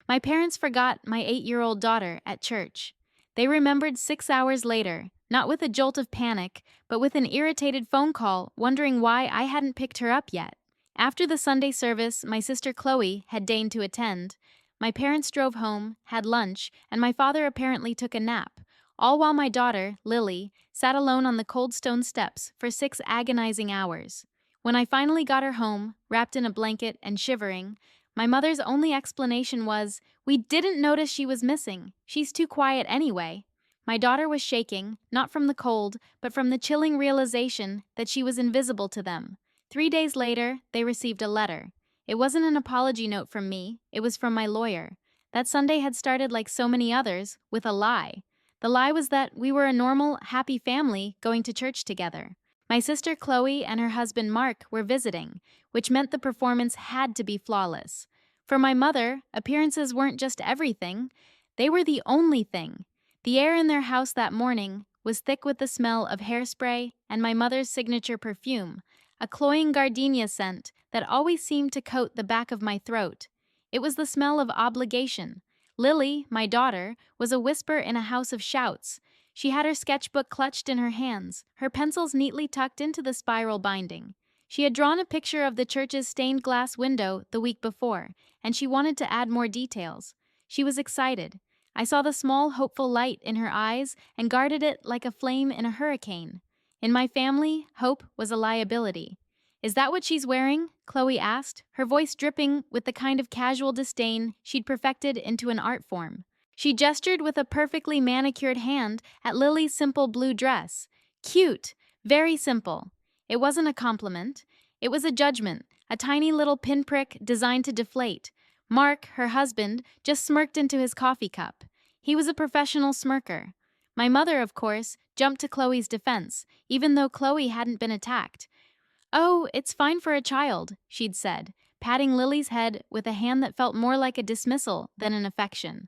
My parents forgot my 8-year-old daughter at church. They remembered 6 hours later, not with a jolt of panic, but with an irritated phone call wondering why I hadn't picked her up yet. After the Sunday service my sister Chloe had deigned to attend, my parents drove home, had lunch, and my father apparently took a nap, all while my daughter, Lily, sat alone on the cold stone steps for 6 agonizing hours. When I finally got her home, wrapped in a blanket and shivering, my mother's only explanation was, "We didn't notice she was missing. She's too quiet anyway." My daughter was shaking, not from the cold, but from the chilling realization that she was invisible to them. 3 days later, they received a letter. It wasn't an apology note from me, it was from my lawyer. That Sunday had started like so many others, with a lie. The lie was that we were a normal, happy family going to church together. My sister Chloe and her husband Mark were visiting, which meant the performance had to be flawless. For my mother, appearances weren't just everything, they were the only thing. The air in their house that morning was thick with the smell of hairspray and my mother's signature perfume, a cloying gardenia scent that always seemed to coat the back of my throat. It was the smell of obligation. Lily, my daughter, was a whisper in a house of shouts. She had her sketchbook clutched in her hands, her pencils neatly tucked into the spiral binding. She had drawn a picture of the church's stained glass window the week before, and she wanted to add more details. She was excited. I saw the small, hopeful light in her eyes and guarded it like a flame in a hurricane. In my family, hope was a liability. "Is that what she's wearing?" Chloe asked, her voice dripping with the kind of casual disdain she'd perfected into an art form. She gestured with a perfectly manicured hand at Lily's simple blue dress. Cute, very simple. It wasn't a compliment. It was a judgment, a tiny little pinprick designed to deflate. Mark, her husband, just smirked into his coffee cup. He was a professional smirker. My mother, of course, jumped to Chloe's defense, even though Chloe hadn't been attacked. "Oh, it's fine for a child," she'd said, patting Lily's head with a hand that felt more like a dismissal than an affection.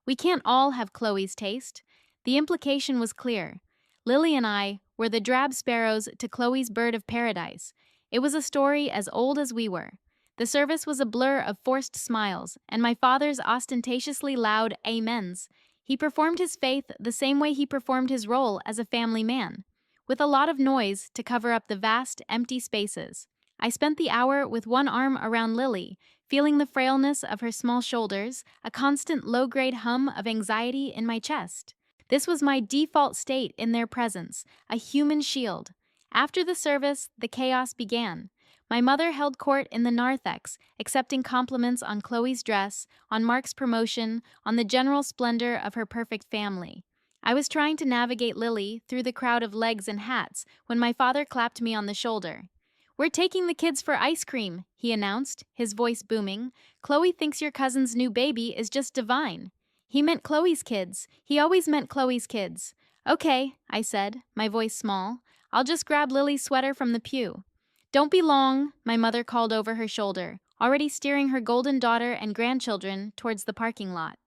"We can't all have Chloe's taste." The implication was clear. Lily and I were the drab sparrows to Chloe's bird of paradise. It was a story as old as we were. The service was a blur of forced smiles, and my father's ostentatiously loud amens. He performed his faith the same way he performed his role as a family man, with a lot of noise to cover up the vast, empty spaces. I spent the hour with one arm around Lily, feeling the frailness of her small shoulders, a constant low-grade hum of anxiety in my chest. This was my default state in their presence, a human shield. After the service, the chaos began. My mother held court in the narthex, accepting compliments on Chloe's dress, on Mark's promotion, on the general splendor of her perfect family. I was trying to navigate Lily through the crowd of legs and hats when my father clapped me on the shoulder. "We're taking the kids for ice cream," he announced, his voice booming. "Chloe thinks your cousin's new baby is just divine." He meant Chloe's kids. He always meant Chloe's kids. "Okay," I said, my voice small. "I'll just grab Lily's sweater from the pew." "Don't be long," my mother called over her shoulder, already steering her golden daughter and grandchildren towards the parking lot.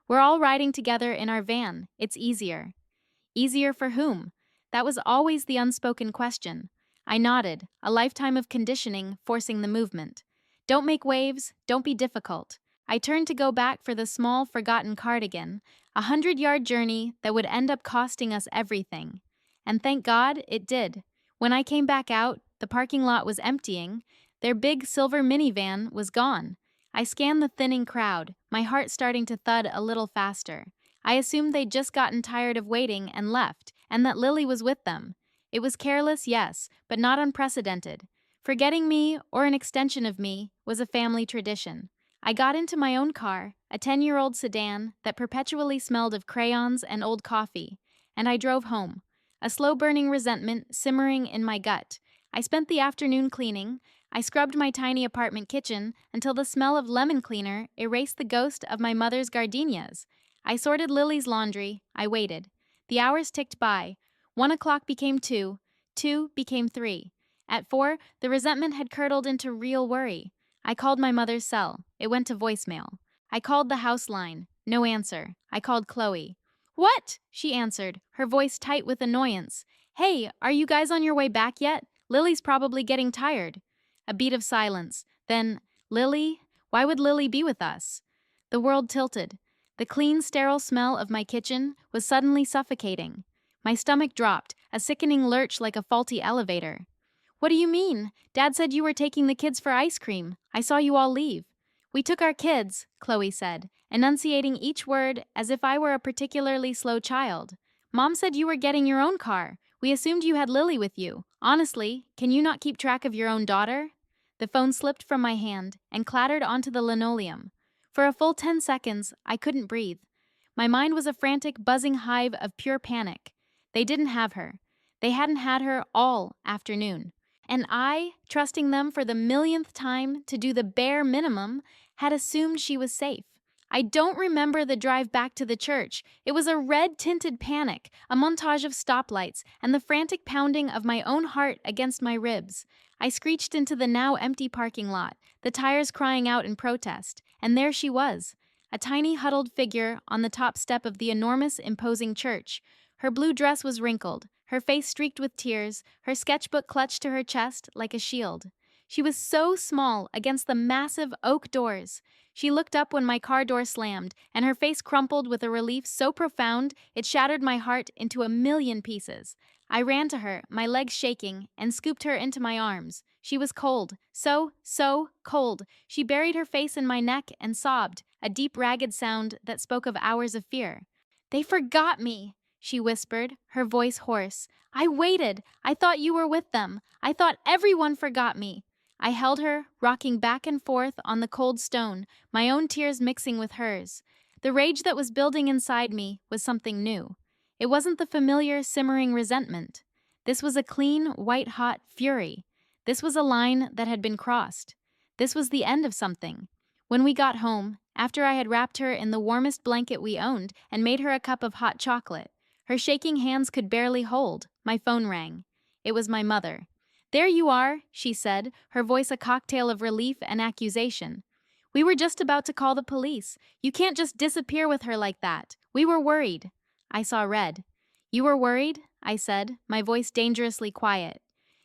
"We're all riding together in our van. It's easier." Easier for whom? That was always the unspoken question. I nodded, a lifetime of conditioning forcing the movement. Don't make waves, don't be difficult. I turned to go back for the small, forgotten cardigan, a 100-yard journey that would end up costing us everything. And thank God it did. When I came back out, the parking lot was emptying. Their big silver minivan was gone. I scanned the thinning crowd, my heart starting to thud a little faster. I assumed they'd just gotten tired of waiting and left, and that Lily was with them. It was careless, yes, but not unprecedented. Forgetting me, or an extension of me, was a family tradition. I got into my own car, a 10-year-old sedan that perpetually smelled of crayons and old coffee, and I drove home, a slow-burning resentment simmering in my gut. I spent the afternoon cleaning. I scrubbed my tiny apartment kitchen until the smell of lemon cleaner erased the ghost of my mother's gardenias. I sorted Lily's laundry. I waited. The hours ticked by. 1 o'clock became 2. 2 became 3. At 4, the resentment had curdled into real worry. I called my mother's cell. It went to voicemail. I called the house line. No answer. I called Chloe. "What?" she answered, her voice tight with annoyance. "Hey, are you guys on your way back yet? Lily's probably getting tired." A beat of silence. Then, "Lily? Why would Lily be with us?" The world tilted. The clean, sterile smell of my kitchen was suddenly suffocating. My stomach dropped, a sickening lurch like a faulty elevator. What do you mean? Dad said you were taking the kids for ice cream. I saw you all leave. We took our kids, Chloe said, enunciating each word as if I were a particularly slow child. Mom said you were getting your own car. We assumed you had Lily with you. Honestly, can you not keep track of your own daughter? The phone slipped from my hand and clattered onto the linoleum. For a full 10 seconds, I couldn't breathe. My mind was a frantic, buzzing hive of pure panic. They didn't have her. They hadn't had her all afternoon. And I, trusting them for the millionth time to do the bare minimum, had assumed she was safe. I don't remember the drive back to the church. It was a red-tinted panic, a montage of stoplights, and the frantic pounding of my own heart against my ribs. I screeched into the now empty parking lot, the tires crying out in protest, and there she was, a tiny huddled figure on the top step of the enormous, imposing church. Her blue dress was wrinkled, her face streaked with tears, her sketchbook clutched to her chest like a shield. She was so small against the massive oak doors. She looked up when my car door slammed, and her face crumpled with a relief so profound it shattered my heart into a million pieces. I ran to her, my legs shaking, and scooped her into my arms. She was cold, so cold. She buried her face in my neck and sobbed, a deep, ragged sound that spoke of hours of fear. "They forgot me," she whispered, her voice hoarse. "I waited. I thought you were with them. I thought everyone forgot me." I held her, rocking back and forth on the cold stone, my own tears mixing with hers. The rage that was building inside me was something new. It wasn't the familiar, simmering resentment. This was a clean, white-hot fury. This was a line that had been crossed. This was the end of something. When we got home, after I had wrapped her in the warmest blanket we owned and made her a cup of hot chocolate, her shaking hands could barely hold. My phone rang. It was my mother. "There you are," she said, her voice a cocktail of relief and accusation. "We were just about to call the police. You can't just disappear with her like that. We were worried." I saw red. "You were worried?" I said, my voice dangerously quiet.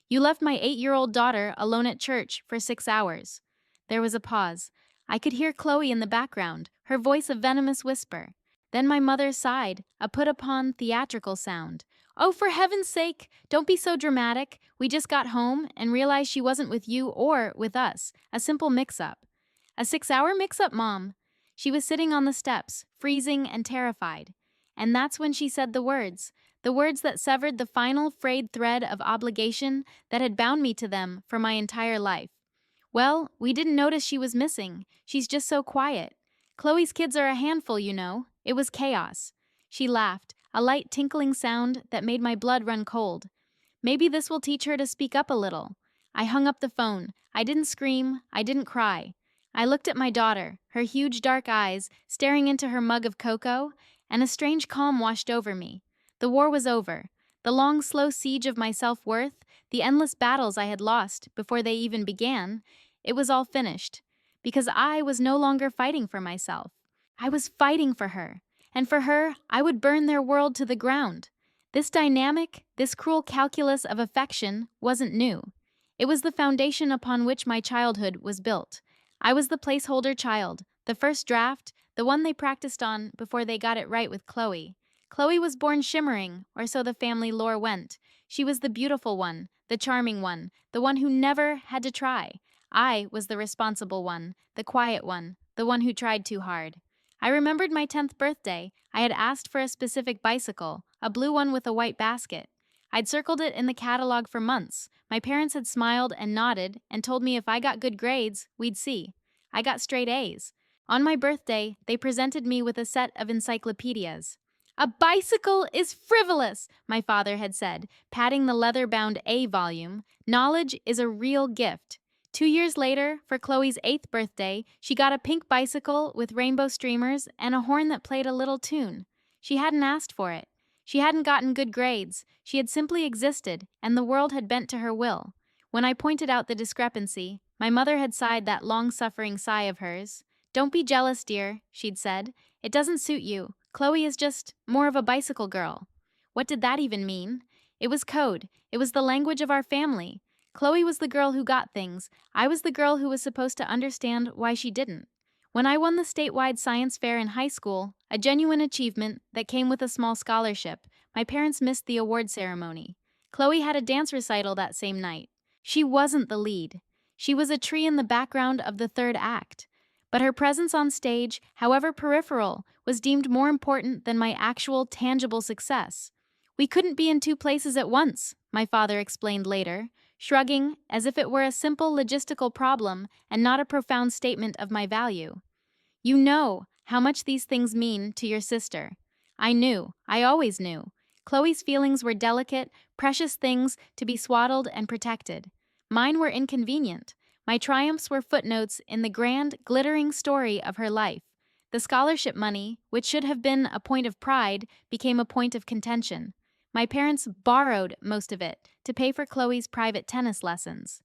"You left my 8-year-old daughter alone at church for 6 hours." There was a pause. I could hear Chloe in the background, her voice a venomous whisper. Then my mother sighed, a put-upon theatrical sound. "Oh, for heaven's sake, don't be so dramatic. We just got home and realized she wasn't with you or with us. A simple mix-up." "A 6-hour mix-up, Mom." She was sitting on the steps, freezing and terrified. And that's when she said the words that severed the final frayed thread of obligation that had bound me to them for my entire life. "Well, we didn't notice she was missing. She's just so quiet. Chloe's kids are a handful, you know. It was chaos." She laughed, a light tinkling sound that made my blood run cold. "Maybe this will teach her to speak up a little." I hung up the phone. I didn't scream. I didn't cry. I looked at my daughter, her huge dark eyes staring into her mug of cocoa, and a strange calm washed over me. The war was over. The long, slow siege of my self-worth, the endless battles I had lost before they even began, it was all finished. Because I was no longer fighting for myself. I was fighting for her. And for her, I would burn their world to the ground. This dynamic, this cruel calculus of affection wasn't new. It was the foundation upon which my childhood was built. I was the placeholder child, the first draft, the one they practiced on before they got it right with Chloe. Chloe was born shimmering, or so the family lore went. She was the beautiful one, the charming one, the one who never had to try. I was the responsible one, the quiet one, the one who tried too hard. I remembered my 10th birthday. I had asked for a specific bicycle, a blue one with a white basket. I'd circled it in the catalog for months. My parents had smiled and nodded and told me if I got good grades, we'd see. I got straight A's. On my birthday, they presented me with a set of encyclopedias. "A bicycle is frivolous," my father had said, patting the leather-bound A volume. "Knowledge is a real gift." 2 years later, for Chloe's 8th birthday, she got a pink bicycle with rainbow streamers and a horn that played a little tune. She hadn't asked for it. She hadn't gotten good grades. She had simply existed, and the world had bent to her will. When I pointed out the discrepancy, my mother had sighed that long-suffering sigh of hers. "Don't be jealous, dear," she'd said. "It doesn't suit you. Chloe is just more of a bicycle girl." What did that even mean? It was code. It was the language of our family. Chloe was the girl who got things. I was the girl who was supposed to understand why she didn't. When I won the statewide science fair in high school, a genuine achievement that came with a small scholarship, my parents missed the award ceremony. Chloe had a dance recital that same night. She wasn't the lead. She was a tree in the background of the third act. But her presence on stage, however peripheral, was deemed more important than my actual tangible success. We couldn't be in two places at once, my father explained later, shrugging as if it were a simple logistical problem and not a profound statement of my value. You know how much these things mean to your sister. I knew, I always knew. Chloe's feelings were delicate, precious things to be swaddled and protected. Mine were inconvenient. My triumphs were footnotes in the grand, glittering story of her life. The scholarship money, which should have been a point of pride, became a point of contention. My parents borrowed most of it to pay for Chloe's private tennis lessons.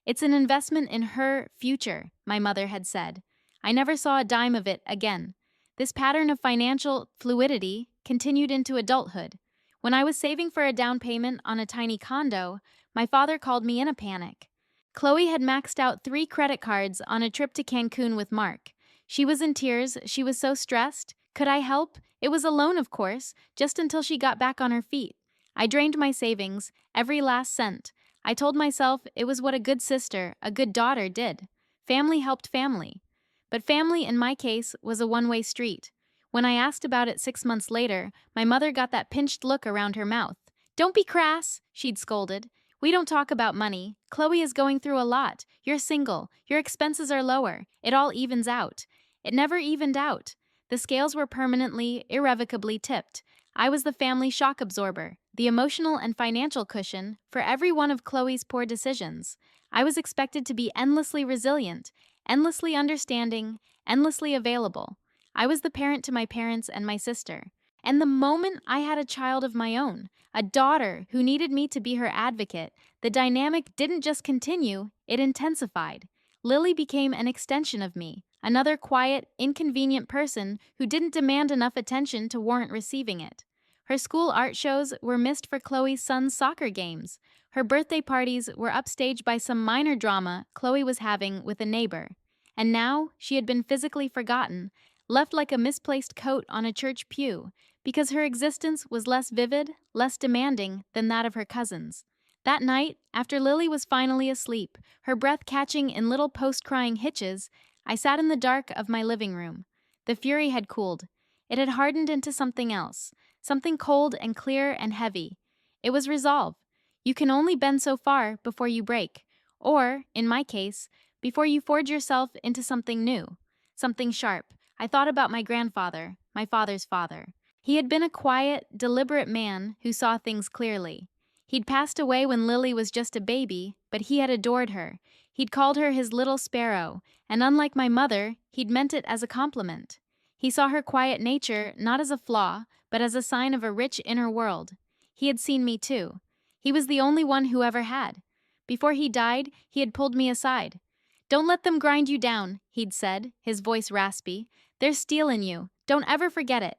It's an investment in her future, my mother had said. I never saw a dime of it again. This pattern of financial fluidity continued into adulthood. When I was saving for a down payment on a tiny condo, my father called me in a panic. Chloe had maxed out 3 credit cards on a trip to Cancun with Mark. She was in tears, she was so stressed. Could I help? It was a loan, of course, just until she got back on her feet. I drained my savings, every last cent. I told myself it was what a good sister, a good daughter did. Family helped family. But family, in my case, was a one-way street. When I asked about it 6 months later, my mother got that pinched look around her mouth. "Don't be crass," she'd scolded. "We don't talk about money. Chloe is going through a lot. You're single. Your expenses are lower. It all evens out." It never evened out. The scales were permanently, irrevocably tipped. I was the family shock absorber, the emotional and financial cushion for every one of Chloe's poor decisions. I was expected to be endlessly resilient, endlessly understanding, endlessly available. I was the parent to my parents and my sister. And the moment I had a child of my own, a daughter who needed me to be her advocate, the dynamic didn't just continue, it intensified. Lily became an extension of me, another quiet, inconvenient person who didn't demand enough attention to warrant receiving it. Her school art shows were missed for Chloe's son's soccer games. Her birthday parties were upstaged by some minor drama Chloe was having with a neighbor. And now she had been physically forgotten, left like a misplaced coat on a church pew, because her existence was less vivid, less demanding than that of her cousins. That night, after Lily was finally asleep, her breath catching in little post-crying hitches, I sat in the dark of my living room. The fury had cooled. It had hardened into something else, something cold and clear and heavy. It was resolve. You can only bend so far before you break, or, in my case, before you forge yourself into something new, something sharp. I thought about my grandfather, my father's father. He had been a quiet, deliberate man who saw things clearly. He'd passed away when Lily was just a baby, but he had adored her. He'd called her his little sparrow, and unlike my mother, he'd meant it as a compliment. He saw her quiet nature not as a flaw, but as a sign of a rich inner world. He had seen me too. He was the only one who ever had. Before he died, he had pulled me aside. "Don't let them grind you down," he'd said, his voice raspy. "There's steel in you. Don't ever forget it."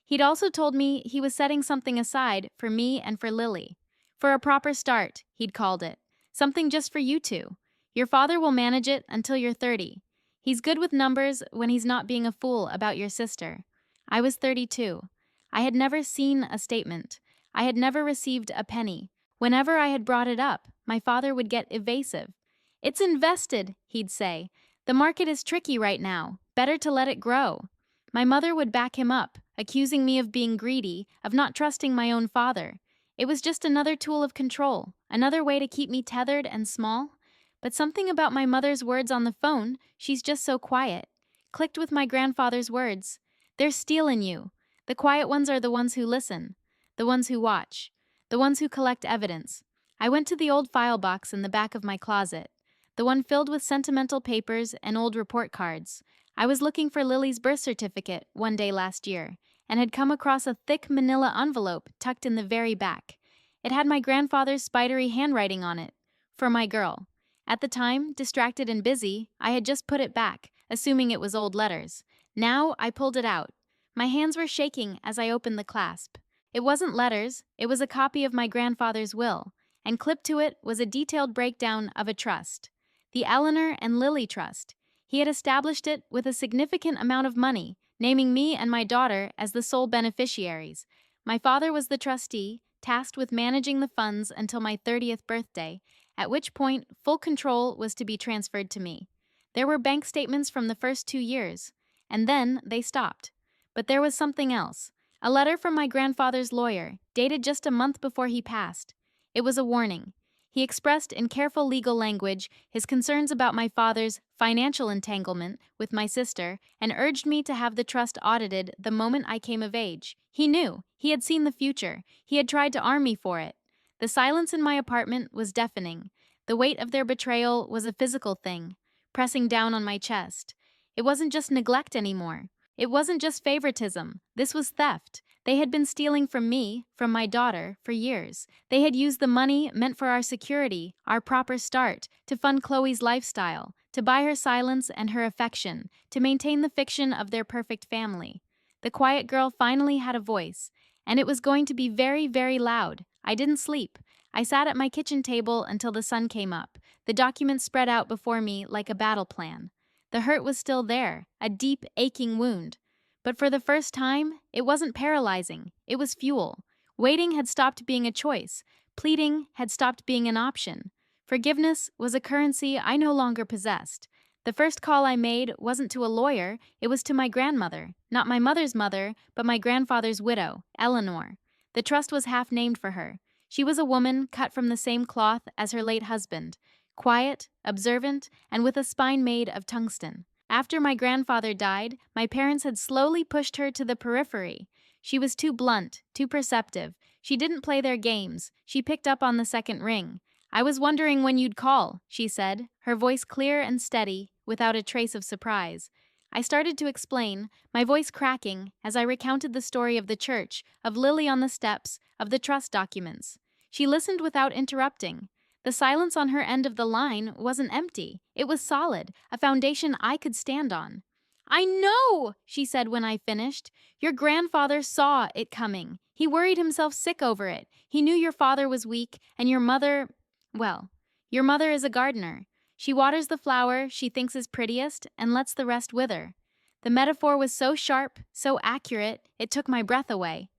He'd also told me he was setting something aside for me and for Lily. "For a proper start," he'd called it. "Something just for you two. Your father will manage it until you're 30. He's good with numbers when he's not being a fool about your sister." I was 32. I had never seen a statement. I had never received a penny. Whenever I had brought it up, my father would get evasive. "It's invested," he'd say. "The market is tricky right now. Better to let it grow." My mother would back him up, accusing me of being greedy, of not trusting my own father. It was just another tool of control, another way to keep me tethered and small. But something about my mother's words on the phone, "She's just so quiet," clicked with my grandfather's words. "There's steel in you. The quiet ones are the ones who listen, the ones who watch, the ones who collect evidence." I went to the old file box in the back of my closet, the one filled with sentimental papers and old report cards. I was looking for Lily's birth certificate one day last year, and had come across a thick manila envelope tucked in the very back. It had my grandfather's spidery handwriting on it. For my girl. At the time, distracted and busy, I had just put it back, assuming it was old letters. Now I pulled it out. My hands were shaking as I opened the clasp. It wasn't letters, it was a copy of my grandfather's will, and clipped to it was a detailed breakdown of a trust. The Eleanor and Lily Trust. He had established it with a significant amount of money, naming me and my daughter as the sole beneficiaries. My father was the trustee, tasked with managing the funds until my 30th birthday, at which point full control was to be transferred to me. There were bank statements from the first 2 years, and then they stopped. But there was something else. A letter from my grandfather's lawyer, dated just a month before he passed. It was a warning. He expressed in careful legal language his concerns about my father's financial entanglement with my sister and urged me to have the trust audited the moment I came of age. He knew. He had seen the future. He had tried to arm me for it. The silence in my apartment was deafening. The weight of their betrayal was a physical thing, pressing down on my chest. It wasn't just neglect anymore. It wasn't just favoritism. This was theft. They had been stealing from me, from my daughter, for years. They had used the money meant for our security, our proper start, to fund Chloe's lifestyle, to buy her silence and her affection, to maintain the fiction of their perfect family. The quiet girl finally had a voice, and it was going to be very, very loud. I didn't sleep. I sat at my kitchen table until the sun came up, the documents spread out before me like a battle plan. The hurt was still there, a deep, aching wound. But for the first time, it wasn't paralyzing. It was fuel. Waiting had stopped being a choice. Pleading had stopped being an option. Forgiveness was a currency I no longer possessed. The first call I made wasn't to a lawyer, it was to my grandmother. Not my mother's mother, but my grandfather's widow, Eleanor. The trust was half named for her. She was a woman cut from the same cloth as her late husband, quiet, observant, and with a spine made of tungsten. After my grandfather died, my parents had slowly pushed her to the periphery. She was too blunt, too perceptive. She didn't play their games. She picked up on the second ring. "I was wondering when you'd call," she said, her voice clear and steady, without a trace of surprise. I started to explain, my voice cracking, as I recounted the story of the church, of Lily on the steps, of the trust documents. She listened without interrupting. The silence on her end of the line wasn't empty. It was solid, a foundation I could stand on. "I know," she said when I finished. "Your grandfather saw it coming. He worried himself sick over it. He knew your father was weak, and your mother, well, your mother is a gardener. She waters the flower she thinks is prettiest and lets the rest wither." The metaphor was so sharp, so accurate, it took my breath away.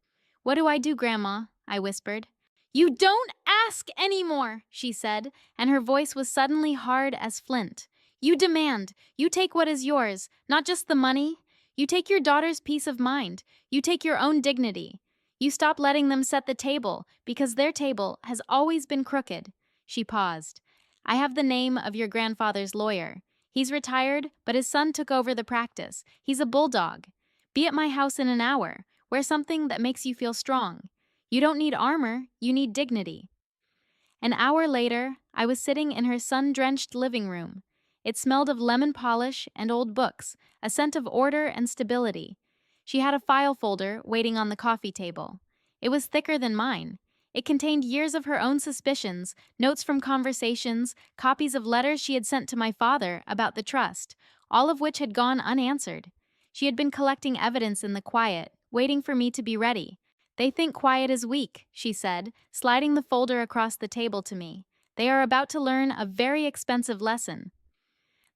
"What do I do, Grandma?" I whispered. "You don't ask anymore," she said, and her voice was suddenly hard as flint. "You demand. You take what is yours, not just the money. You take your daughter's peace of mind. You take your own dignity. You stop letting them set the table, because their table has always been crooked." She paused. "I have the name of your grandfather's lawyer. He's retired, but his son took over the practice. He's a bulldog. Be at my house in an hour. Wear something that makes you feel strong. You don't need armor, you need dignity." An hour later, I was sitting in her sun-drenched living room. It smelled of lemon polish and old books, a scent of order and stability. She had a file folder waiting on the coffee table. It was thicker than mine. It contained years of her own suspicions, notes from conversations, copies of letters she had sent to my father about the trust, all of which had gone unanswered. She had been collecting evidence in the quiet, waiting for me to be ready. "They think quiet is weak," she said, sliding the folder across the table to me. "They are about to learn a very expensive lesson."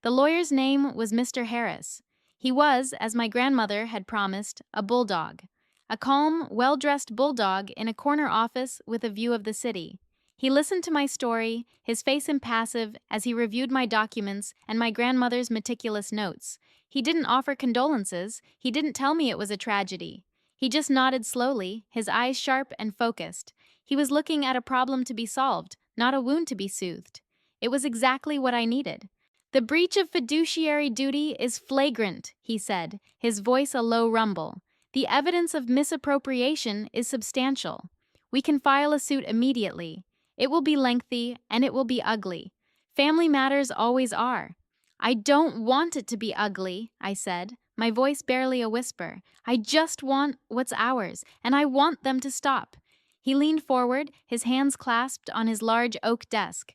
The lawyer's name was Mr. Harris. He was, as my grandmother had promised, a bulldog. A calm, well-dressed bulldog in a corner office with a view of the city. He listened to my story, his face impassive as he reviewed my documents and my grandmother's meticulous notes. He didn't offer condolences. He didn't tell me it was a tragedy. He just nodded slowly, his eyes sharp and focused. He was looking at a problem to be solved, not a wound to be soothed. It was exactly what I needed. "The breach of fiduciary duty is flagrant," he said, his voice a low rumble. "The evidence of misappropriation is substantial. We can file a suit immediately. It will be lengthy, and it will be ugly. Family matters always are." "I don't want it to be ugly," I said, my voice barely a whisper. "I just want what's ours, and I want them to stop." He leaned forward, his hands clasped on his large oak desk.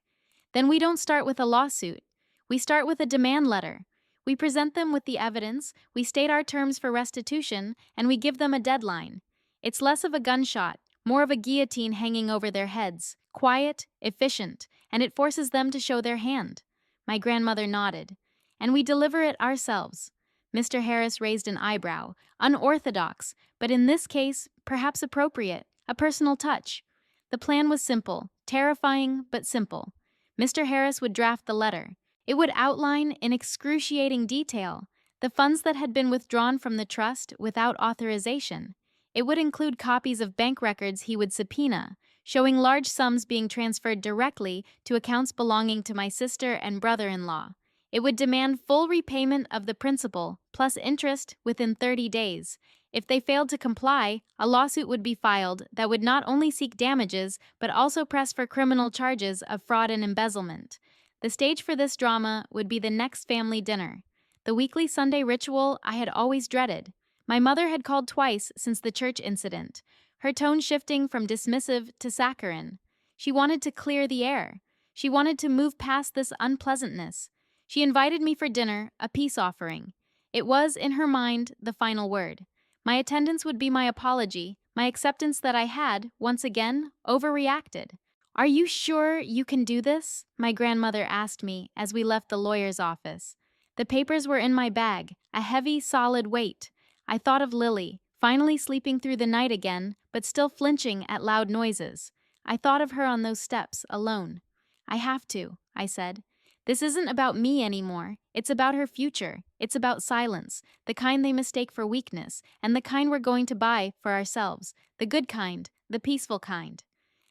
"Then we don't start with a lawsuit. We start with a demand letter. We present them with the evidence, we state our terms for restitution, and we give them a deadline. It's less of a gunshot, more of a guillotine hanging over their heads, quiet, efficient, and it forces them to show their hand." My grandmother nodded. and we deliver it ourselves. Mr. Harris raised an eyebrow. Unorthodox, but in this case, perhaps appropriate, a personal touch. The plan was simple, terrifying, but simple. Mr. Harris would draft the letter. It would outline, in excruciating detail, the funds that had been withdrawn from the trust without authorization. It would include copies of bank records he would subpoena, showing large sums being transferred directly to accounts belonging to my sister and brother-in-law. It would demand full repayment of the principal, plus interest, within 30 days. If they failed to comply, a lawsuit would be filed that would not only seek damages, but also press for criminal charges of fraud and embezzlement. The stage for this drama would be the next family dinner. The weekly Sunday ritual I had always dreaded. My mother had called twice since the church incident, her tone shifting from dismissive to saccharine. She wanted to clear the air. She wanted to move past this unpleasantness. She invited me for dinner, a peace offering. It was, in her mind, the final word. My attendance would be my apology, my acceptance that I had, once again, overreacted. "Are you sure you can do this?" my grandmother asked me as we left the lawyer's office. The papers were in my bag, a heavy, solid weight. I thought of Lily, finally sleeping through the night again, but still flinching at loud noises. I thought of her on those steps, alone. "I have to," I said. "This isn't about me anymore. It's about her future. It's about silence, the kind they mistake for weakness, and the kind we're going to buy for ourselves, the good kind, the peaceful kind."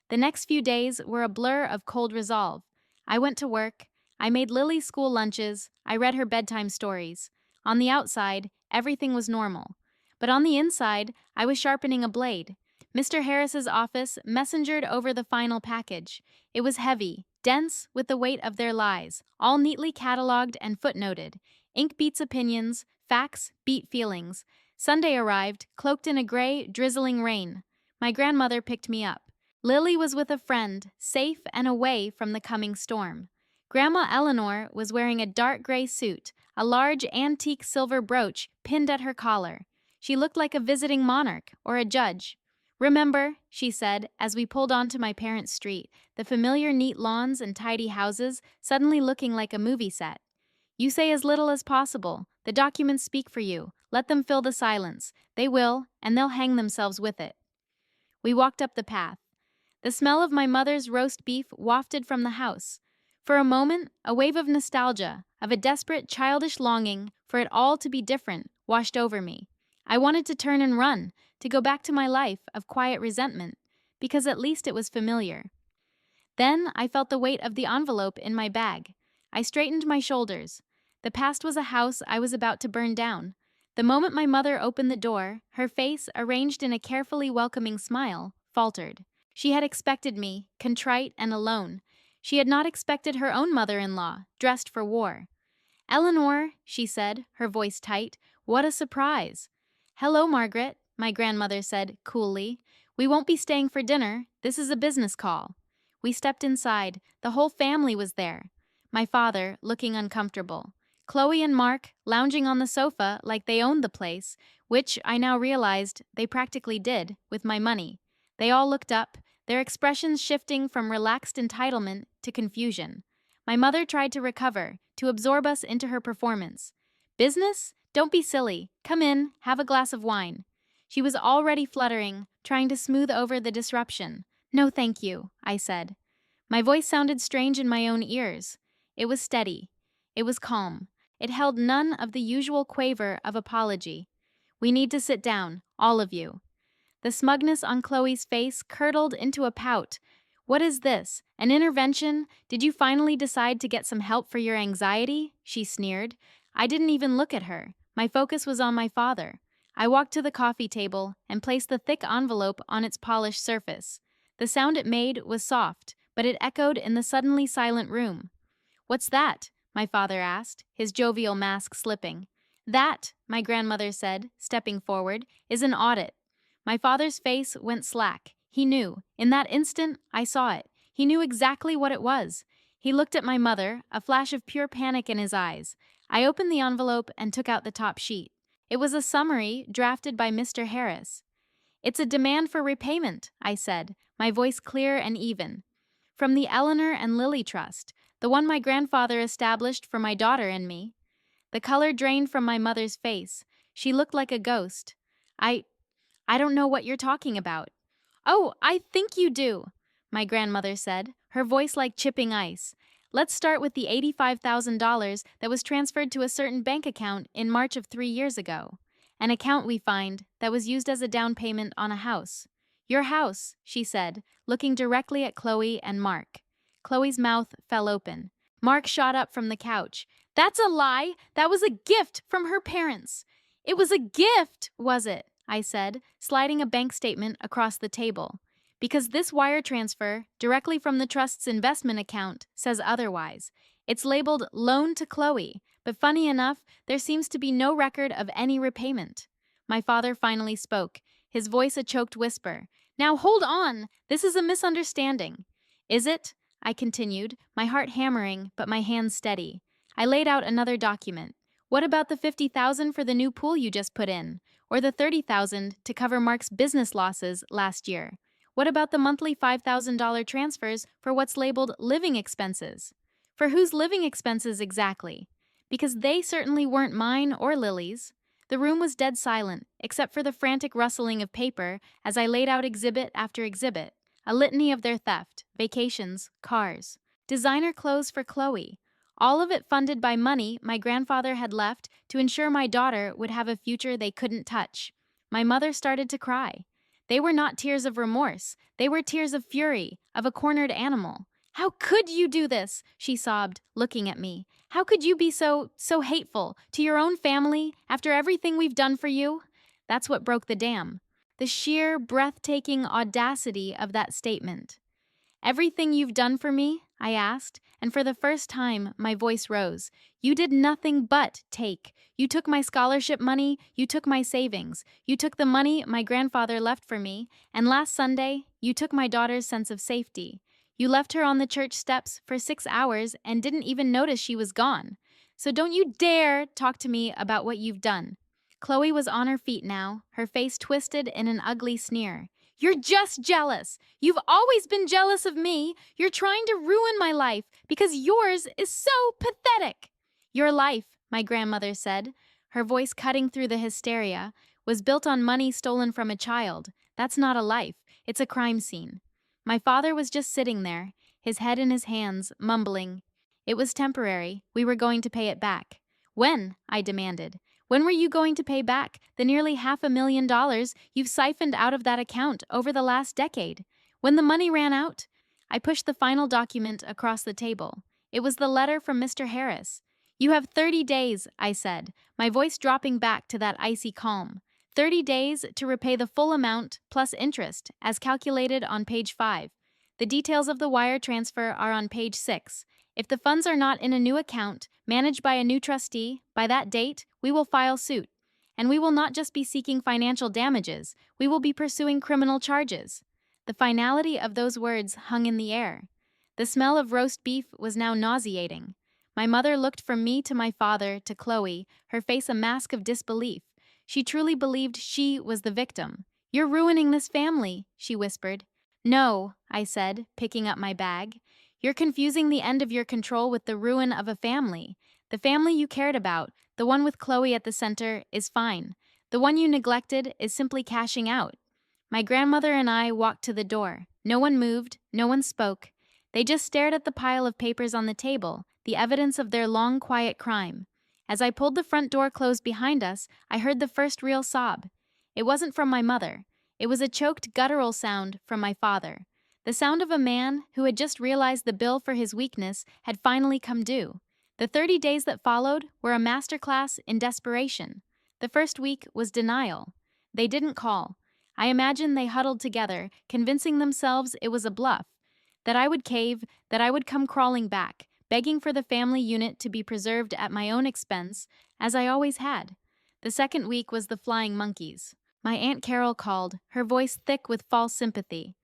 The next few days were a blur of cold resolve. I went to work. I made Lily's school lunches. I read her bedtime stories. On the outside, everything was normal. But on the inside, I was sharpening a blade. Mr. Harris's office messengered over the final package. It was heavy, dense with the weight of their lies, all neatly cataloged and footnoted. Ink beats opinions, facts beat feelings. Sunday arrived, cloaked in a gray, drizzling rain. My grandmother picked me up. Lily was with a friend, safe and away from the coming storm. Grandma Eleanor was wearing a dark gray suit, a large antique silver brooch pinned at her collar. She looked like a visiting monarch or a judge. "Remember," she said, as we pulled onto my parents' street, the familiar neat lawns and tidy houses suddenly looking like a movie set. "You say as little as possible. The documents speak for you. Let them fill the silence. They will, and they'll hang themselves with it." We walked up the path. The smell of my mother's roast beef wafted from the house. For a moment, a wave of nostalgia, of a desperate, childish longing for it all to be different, washed over me. I wanted to turn and run, to go back to my life of quiet resentment, because at least it was familiar. Then I felt the weight of the envelope in my bag. I straightened my shoulders. The past was a house I was about to burn down. The moment my mother opened the door, her face, arranged in a carefully welcoming smile, faltered. She had expected me, contrite and alone. She had not expected her own mother-in-law, dressed for war. "Eleanor," she said, her voice tight, "what a surprise." "Hello, Margaret," my grandmother said, coolly. "We won't be staying for dinner. This is a business call." We stepped inside. The whole family was there. My father, looking uncomfortable. Chloe and Mark, lounging on the sofa like they owned the place, which, I now realized, they practically did, with my money. They all looked up, their expressions shifting from relaxed entitlement to confusion. My mother tried to recover, to absorb us into her performance. "Business? Don't be silly. Come in, have a glass of wine." She was already fluttering, trying to smooth over the disruption. "No, thank you," I said. My voice sounded strange in my own ears. It was steady. It was calm. It held none of the usual quaver of apology. "We need to sit down, all of you." The smugness on Chloe's face curdled into a pout. "What is this? An intervention? Did you finally decide to get some help for your anxiety?" she sneered. I didn't even look at her. My focus was on my father. I walked to the coffee table and placed the thick envelope on its polished surface. The sound it made was soft, but it echoed in the suddenly silent room. "What's that?" my father asked, his jovial mask slipping. "That," my grandmother said, stepping forward, "is an audit." My father's face went slack. He knew. In that instant, I saw it. He knew exactly what it was. He looked at my mother, a flash of pure panic in his eyes. I opened the envelope and took out the top sheet. It was a summary drafted by Mr. Harris. "It's a demand for repayment," I said, my voice clear and even. "From the Eleanor and Lily Trust, the one my grandfather established for my daughter and me." The color drained from my mother's face. She looked like a ghost. I I don't know what you're talking about. Oh, I think you do, my grandmother said, her voice like chipping ice. Let's start with the $85,000 that was transferred to a certain bank account in March of 3 years ago. An account, we find, that was used as a down payment on a house. Your house, she said, looking directly at Chloe and Mark. Chloe's mouth fell open. Mark shot up from the couch. That's a lie! That was a gift from her parents! It was a gift, was it? I said, sliding a bank statement across the table. Because this wire transfer, directly from the trust's investment account, says otherwise. It's labeled Loan to Chloe, but funny enough, there seems to be no record of any repayment. My father finally spoke, his voice a choked whisper. Now hold on! This is a misunderstanding. Is it? I continued, my heart hammering, but my hands steady. I laid out another document. What about the $50,000 for the new pool you just put in? Or the $30,000 to cover Mark's business losses last year? What about the monthly $5,000 transfers for what's labeled living expenses? For whose living expenses exactly? Because they certainly weren't mine or Lily's. The room was dead silent, except for the frantic rustling of paper as I laid out exhibit after exhibit, a litany of their theft, vacations, cars. Designer clothes for Chloe. All of it funded by money my grandfather had left to ensure my daughter would have a future they couldn't touch. My mother started to cry. They were not tears of remorse. They were tears of fury, of a cornered animal. How could you do this? She sobbed, looking at me. How could you be so hateful to your own family after everything we've done for you? That's what broke the dam. The sheer, breathtaking audacity of that statement. Everything you've done for me? I asked, and for the first time, my voice rose. You did nothing but take. You took my scholarship money, you took my savings, you took the money my grandfather left for me, and last Sunday, you took my daughter's sense of safety. You left her on the church steps for 6 hours and didn't even notice she was gone. So don't you dare talk to me about what you've done. Chloe was on her feet now, her face twisted in an ugly sneer. You're just jealous. You've always been jealous of me. You're trying to ruin my life because yours is so pathetic. Your life, my grandmother said, her voice cutting through the hysteria, was built on money stolen from a child. That's not a life. It's a crime scene. My father was just sitting there, his head in his hands, mumbling. It was temporary. We were going to pay it back. When? I demanded. When were you going to pay back the nearly $500,000 you've siphoned out of that account over the last decade? When the money ran out? I pushed the final document across the table. It was the letter from Mr. Harris. You have 30 days, I said, my voice dropping back to that icy calm. 30 days to repay the full amount plus interest, as calculated on page 5. The details of the wire transfer are on page 6. If the funds are not in a new account, managed by a new trustee, by that date, we will file suit. And we will not just be seeking financial damages, we will be pursuing criminal charges. The finality of those words hung in the air. The smell of roast beef was now nauseating. My mother looked from me to my father to Chloe, her face a mask of disbelief. She truly believed she was the victim. You're ruining this family, she whispered. No, I said, picking up my bag. You're confusing the end of your control with the ruin of a family. The family you cared about, the one with Chloe at the center, is fine. The one you neglected is simply cashing out. My grandmother and I walked to the door. No one moved, no one spoke. They just stared at the pile of papers on the table, the evidence of their long, quiet crime. As I pulled the front door closed behind us, I heard the first real sob. It wasn't from my mother. It was a choked, guttural sound from my father. The sound of a man who had just realized the bill for his weakness had finally come due. The 30 days that followed were a masterclass in desperation. The first week was denial. They didn't call. I imagine they huddled together, convincing themselves it was a bluff, that I would cave, that I would come crawling back, begging for the family unit to be preserved at my own expense, as I always had. The second week was the flying monkeys. My Aunt Carol called, her voice thick with false sympathy.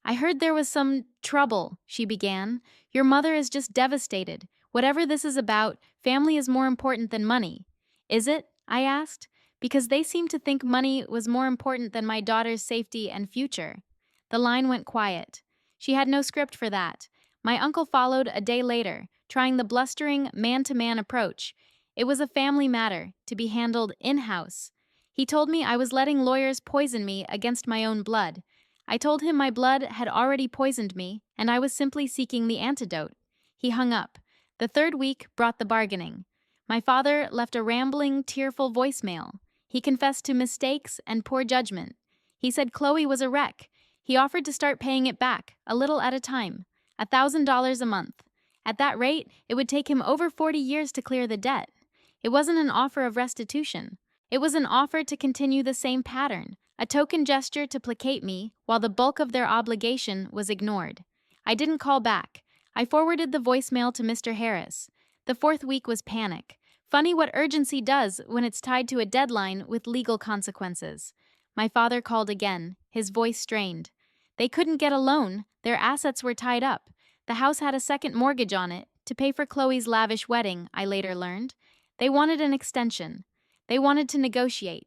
I heard there was some trouble, she began. Your mother is just devastated. Whatever this is about, family is more important than money. Is it? I asked, because they seemed to think money was more important than my daughter's safety and future. The line went quiet. She had no script for that. My uncle followed a day later, trying the blustering, man-to-man approach. It was a family matter, to be handled in-house. He told me I was letting lawyers poison me against my own blood. I told him my blood had already poisoned me, and I was simply seeking the antidote. He hung up. The third week brought the bargaining. My father left a rambling, tearful voicemail. He confessed to mistakes and poor judgment. He said Chloe was a wreck. He offered to start paying it back, a little at a time, $1,000 a month. At that rate, it would take him over 40 years to clear the debt. It wasn't an offer of restitution. It was an offer to continue the same pattern, a token gesture to placate me while the bulk of their obligation was ignored. I didn't call back. I forwarded the voicemail to Mr. Harris. The fourth week was panic. Funny what urgency does when it's tied to a deadline with legal consequences. My father called again, his voice strained. They couldn't get a loan. Their assets were tied up. The house had a second mortgage on it to pay for Chloe's lavish wedding, I later learned. They wanted an extension. They wanted to negotiate.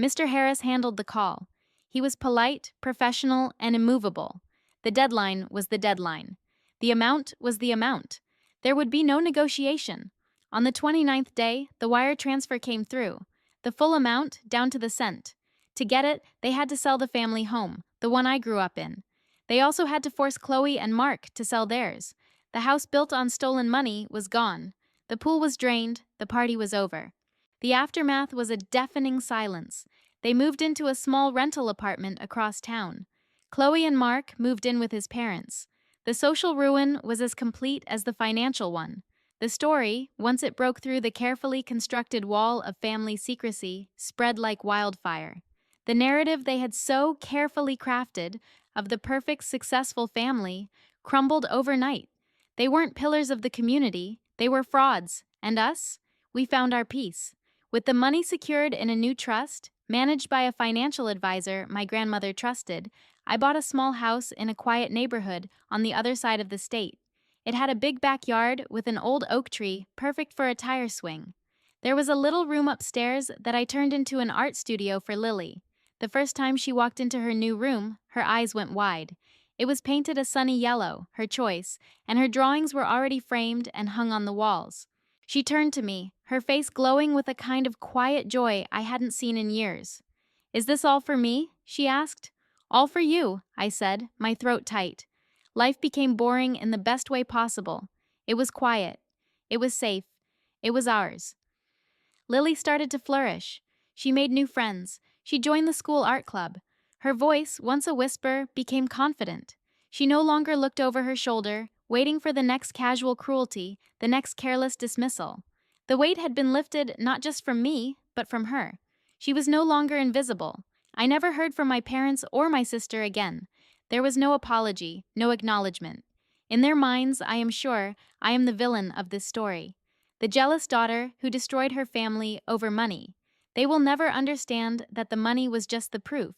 Mr. Harris handled the call. He was polite, professional, and immovable. The deadline was the deadline. The amount was the amount. There would be no negotiation. On the 29th day, the wire transfer came through. The full amount, down to the cent. To get it, they had to sell the family home, the one I grew up in. They also had to force Chloe and Mark to sell theirs. The house built on stolen money was gone. The pool was drained, the party was over. The aftermath was a deafening silence. They moved into a small rental apartment across town. Chloe and Mark moved in with his parents. The social ruin was as complete as the financial one. The story, once it broke through the carefully constructed wall of family secrecy, spread like wildfire. The narrative they had so carefully crafted of the perfect, successful family crumbled overnight. They weren't pillars of the community, they were frauds. And us? We found our peace. With the money secured in a new trust, managed by a financial advisor my grandmother trusted, I bought a small house in a quiet neighborhood on the other side of the state. It had a big backyard with an old oak tree, perfect for a tire swing. There was a little room upstairs that I turned into an art studio for Lily. The first time she walked into her new room, her eyes went wide. It was painted a sunny yellow, her choice, and her drawings were already framed and hung on the walls. She turned to me, her face glowing with a kind of quiet joy I hadn't seen in years. "Is this all for me?" she asked. "All for you," I said, my throat tight. Life became boring in the best way possible. It was quiet. It was safe. It was ours. Lily started to flourish. She made new friends. She joined the school art club. Her voice, once a whisper, became confident. She no longer looked over her shoulder, waiting for the next casual cruelty, the next careless dismissal. The weight had been lifted not just from me, but from her. She was no longer invisible. I never heard from my parents or my sister again. There was no apology, no acknowledgement. In their minds, I am sure, I am the villain of this story. The jealous daughter who destroyed her family over money. They will never understand that the money was just the proof.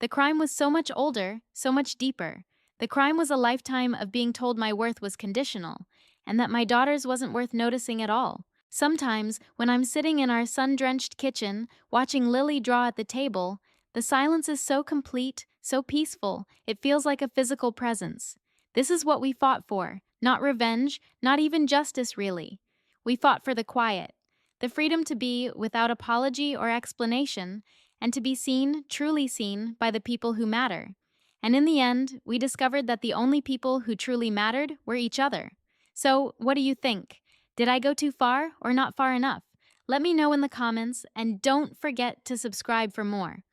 The crime was so much older, so much deeper. The crime was a lifetime of being told my worth was conditional, and that my daughter's wasn't worth noticing at all. Sometimes, when I'm sitting in our sun-drenched kitchen, watching Lily draw at the table, the silence is so complete, so peaceful, it feels like a physical presence. This is what we fought for, not revenge, not even justice really. We fought for the quiet, the freedom to be without apology or explanation, and to be seen, truly seen, by the people who matter. And in the end, we discovered that the only people who truly mattered were each other. So, what do you think? Did I go too far or not far enough? Let me know in the comments, and don't forget to subscribe for more.